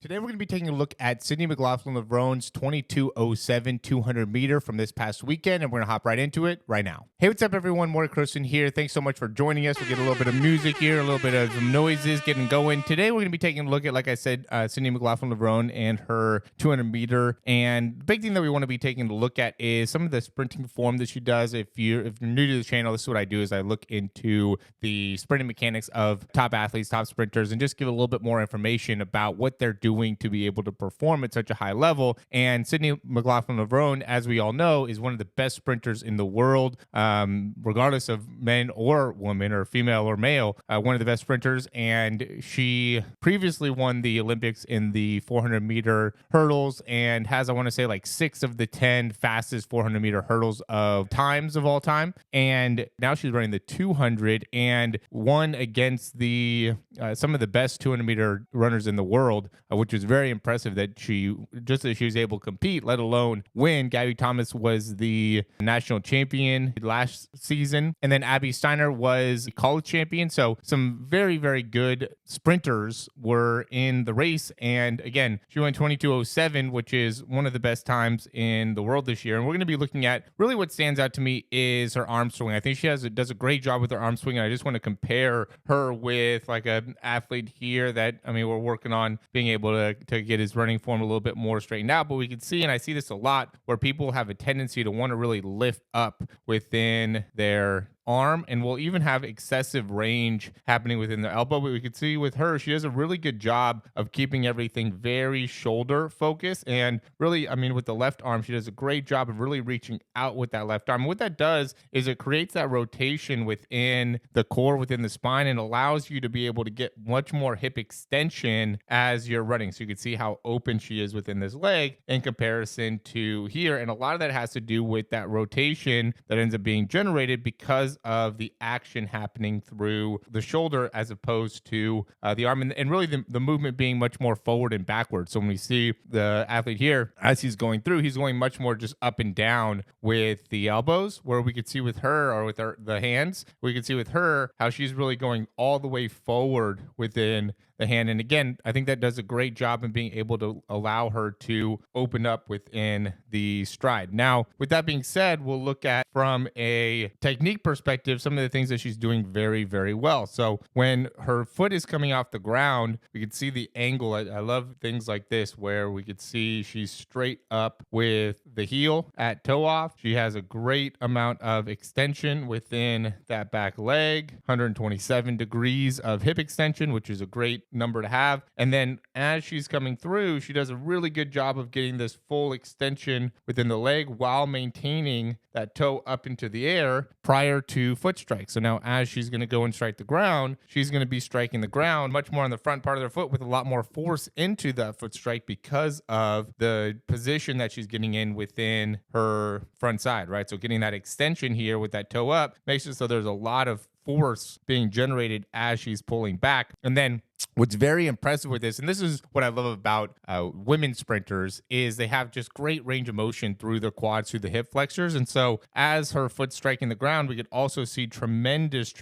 Today, we're going to be taking a look at Sydney McLaughlin-Levrone's 22:07 200 meter from this past weekend, and we're going to hop right into it right now. Hey, what's up, everyone? Morey here. Thanks so much for joining us. We'll get a little bit of music here, a little bit of some noises getting going. Today, we're going to be taking a look at, like I said, Sydney McLaughlin-Levrone and her 200 meter. And the big thing that we want to be taking a look at is some of the sprinting form that she does. If you're new to the channel, this is what I do: is I look into the sprinting mechanics of top athletes, top sprinters, and just give a little bit more information about what they're doing to be able to perform at such a high level. And Sydney McLaughlin-Levrone, as we all know, is one of the best sprinters in the world, regardless of men or women or female or male, one of the best sprinters. And she previously won the Olympics in the 400 meter hurdles and has, I want to say, like 6 of the 10 fastest 400 meter hurdles of times of all time. And now she's running the 200 and won against the some of the best 200 meter runners in the world, which is very impressive that she was able to compete, let alone win. Gabby Thomas was the national champion last season, and then Abby Steiner was college champion. So some very, very good sprinters were in the race. And again, she went 22:07, which is one of the best times in the world this year. And we're going to be looking at really what stands out to me is her arm swing. I think she does a great job with her arm swing. And I just want to compare her with like an athlete here that, I mean, we're working on being able to get his running form a little bit more straightened out. But we can see, and I see this a lot, where people have a tendency to want to really lift up within their arm, and will even have excessive range happening within the elbow. But we could see with her, she does a really good job of keeping everything very shoulder focused. And really, I mean, with the left arm, she does a great job of really reaching out with that left arm. And what that does is it creates that rotation within the core, within the spine, and allows you to be able to get much more hip extension as you're running. So you can see how open she is within this leg in comparison to here. And a lot of that has to do with that rotation that ends up being generated because of the action happening through the shoulder as opposed to the arm, and really the movement being much more forward and backwards. So when we see the athlete here, as he's going through, he's going much more just up and down with the elbows, where we could see with her, or with the hands, we could see with her how she's really going all the way forward within the hand. And again, I think that does a great job in being able to allow her to open up within the stride. Now, with that being said, we'll look at, from a technique perspective, some of the things that she's doing very, very well. So when her foot is coming off the ground, we can see the angle. I love things like this, where we could see she's straight up with the heel at toe off. She has a great amount of extension within that back leg, 127 degrees of hip extension, which is a great number to have. And then as she's coming through, she does a really good job of getting this full extension within the leg while maintaining that toe up into the air prior to foot strike. So now as she's going to go and strike the ground, she's going to be striking the ground much more on the front part of their foot with a lot more force into that foot strike because of the position that she's getting in within her front side, right? So getting that extension here with that toe up makes it so there's a lot of force being generated as she's pulling back. And then what's very impressive with this, and this is what I love about women sprinters, is they have just great range of motion through their quads, through the hip flexors. And so as her foot's striking the ground, we could also see tremendous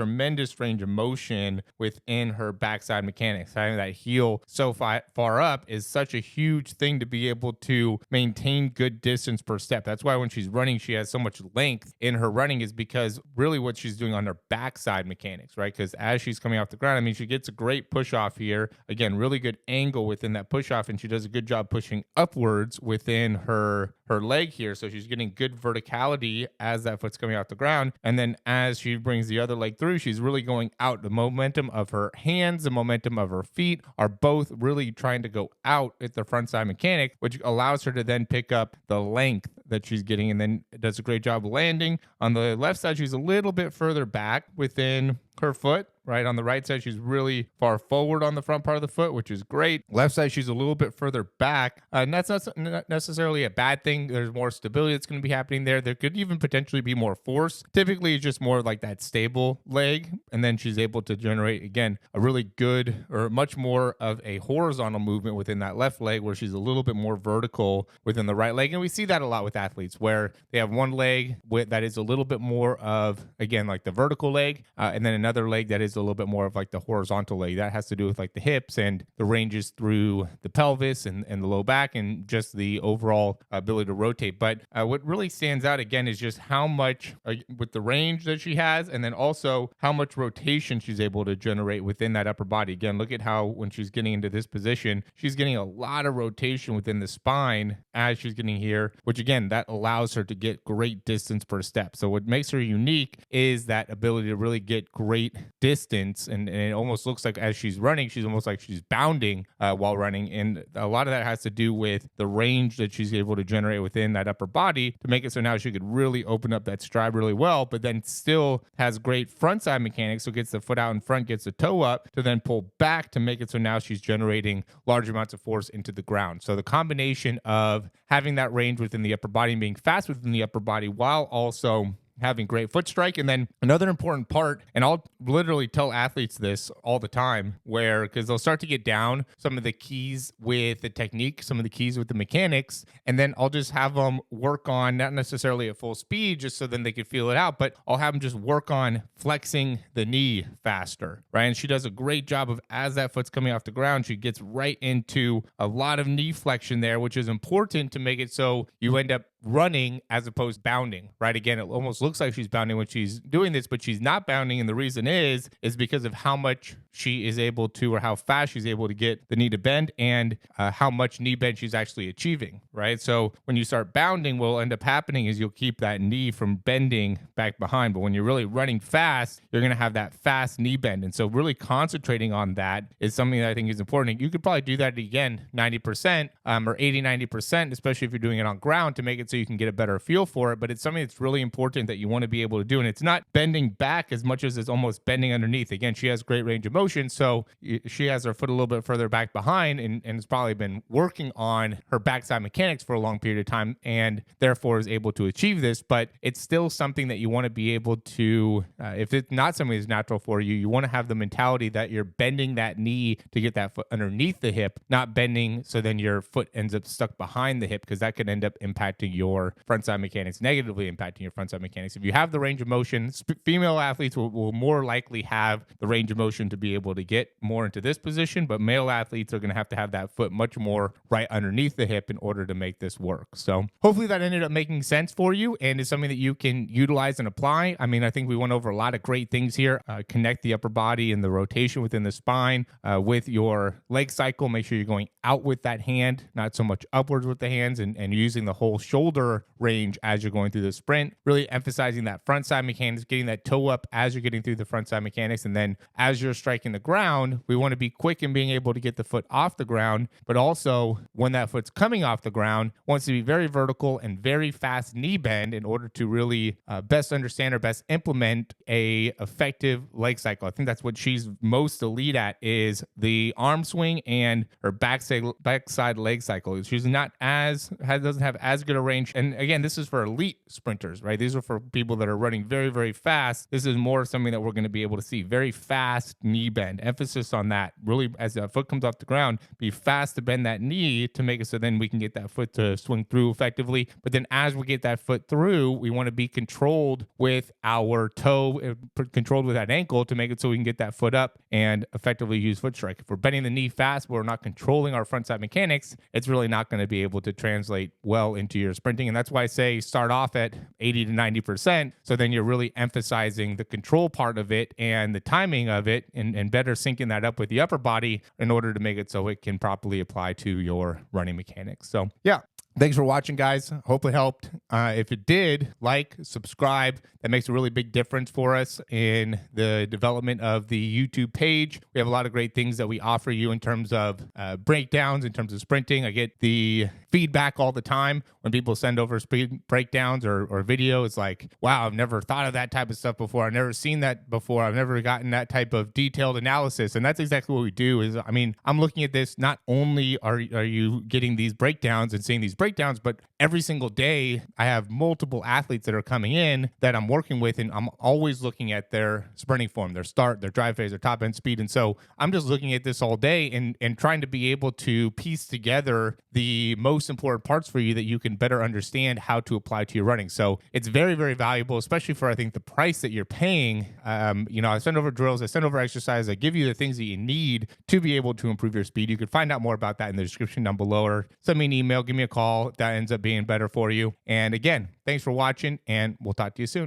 range of motion within her backside mechanics. Having that heel so far up is such a huge thing to be able to maintain good distance per step. That's why when she's running, she has so much length in her running, is because really what she's doing on her backside mechanics, right? Because as she's coming off the ground, I mean, she gets a great push off here. Again, really good angle within that push off, and she does a good job pushing upwards within her leg here. So she's getting good verticality as that foot's coming off the ground. And then as she brings the other leg through, she's really going out. The momentum of her hands, the momentum of her feet are both really trying to go out at the front side mechanic, which allows her to then pick up the length that she's getting, and then does a great job landing. On the left side, she's a little bit further back within her foot. Right on the right side, she's really far forward on the front part of the foot, which is great. Left side, she's a little bit further back. And that's not necessarily a bad thing. There's more stability that's going to be happening there. There could even potentially be more force. Typically, it's just more like that stable leg. And then she's able to generate, again, a really good, or much more of a horizontal movement within that left leg, where she's a little bit more vertical within the right leg. And we see that a lot with athletes, where they have one leg that is a little bit more of, again, like the vertical leg, and then another leg that is a little bit more of like the horizontal leg. That has to do with like the hips and the ranges through the pelvis and the low back and just the overall ability to rotate. But what really stands out again is just how much with the range that she has, and then also how much rotation she's able to generate within that upper body. Again, look at how when she's getting into this position, she's getting a lot of rotation within the spine as she's getting here, which again, that allows her to get great distance per step. So what makes her unique is that ability to really get great distance. And it almost looks like as she's running, she's almost like she's bounding while running. And a lot of that has to do with the range that she's able to generate within that upper body to make it so now she could really open up that stride really well, but then still has great front side mechanics. So gets the foot out in front, gets the toe up to then pull back to make it so now she's generating large amounts of force into the ground. So the combination of having that range within the upper body and being fast within the upper body while also having great foot strike. And then another important part, and I'll literally tell athletes this all the time, where because they'll start to get down some of the keys with the technique, some of the keys with the mechanics, and then I'll just have them work on, not necessarily at full speed just so then they can feel it out, but I'll have them just work on flexing the knee faster, right? And she does a great job of, as that foot's coming off the ground, she gets right into a lot of knee flexion there, which is important to make it so you end up running as opposed to bounding, right? Again, it almost looks like she's bounding when she's doing this, but she's not bounding. And the reason is because of how much she is able to, or how fast she's able to get the knee to bend and how much knee bend she's actually achieving, right? So when you start bounding, what will end up happening is you'll keep that knee from bending back behind. But when you're really running fast, you're going to have that fast knee bend. And so really concentrating on that is something that I think is important. You could probably do that again, 90% or 80, 90%, especially if you're doing it on ground to make it so you can get a better feel for it. But it's something that's really important that you want to be able to do. And it's not bending back as much as it's almost bending underneath. Again, she has great range of motion. So she has her foot a little bit further back behind and has probably been working on her backside mechanics for a long period of time and therefore is able to achieve this. But it's still something that you want to be able to, if it's not something that's natural for you, you want to have the mentality that you're bending that knee to get that foot underneath the hip, not bending so then your foot ends up stuck behind the hip, because that could end up impacting your frontside mechanics, negatively impacting your frontside mechanics. If you have the range of motion, female athletes will more likely have the range of motion to be able to get more into this position, but male athletes are going to have that foot much more right underneath the hip in order to make this work. So hopefully that ended up making sense for you and is something that you can utilize and apply. I mean, I think we went over a lot of great things here. Connect the upper body and the rotation within the spine with your leg cycle. Make sure you're going out with that hand, not so much upwards with the hands, and using the whole shoulder range as you're going through the sprint, really emphasizing that front side mechanics, getting that toe up as you're getting through the front side mechanics. And then as you're striking the ground, we want to be quick in being able to get the foot off the ground, but also when that foot's coming off the ground, wants to be very vertical and very fast knee bend in order to really best understand or best implement a effective leg cycle. I think that's what she's most elite at, is the arm swing and her backside leg cycle. She's not doesn't have as good a range. And again, this is for elite sprinters, right? These are for people that are running very, very fast. This is more something that we're going to be able to see. Very fast knee bend. Emphasis on that. Really, as the foot comes off the ground, be fast to bend that knee to make it so then we can get that foot to swing through effectively. But then as we get that foot through, we want to be controlled with our toe, controlled with that ankle to make it so we can get that foot up and effectively use foot strike. If we're bending the knee fast, but we're not controlling our front side mechanics, it's really not going to be able to translate well into your sprinting. And that's why I say start off at 80 to 90%. So then you're really emphasizing the control part of it and the timing of it, and better syncing that up with the upper body in order to make it so it can properly apply to your running mechanics. So yeah. Thanks for watching, guys. Hope it helped. If it did, like, subscribe. That makes a really big difference for us in the development of the YouTube page. We have a lot of great things that we offer you in terms of breakdowns, in terms of sprinting. I get the feedback all the time when people send over speed breakdowns or video. It's like, wow, I've never thought of that type of stuff before. I've never seen that before. I've never gotten that type of detailed analysis. And that's exactly what we do. I'm looking at this. Not only are you getting these breakdowns and seeing these breakdowns, breakdowns, but every single day I have multiple athletes that are coming in that I'm working with, and I'm always looking at their sprinting form, their start, their drive phase, their top end speed. And so I'm just looking at this all day and trying to be able to piece together the most important parts for you that you can better understand how to apply to your running. So it's very, very valuable, especially for, I think, the price that you're paying. I send over drills, I send over exercise, I give you the things that you need to be able to improve your speed. You can find out more about that in the description down below, or send me an email, give me a call if that ends up being better for you. And again, thanks for watching, and we'll talk to you soon.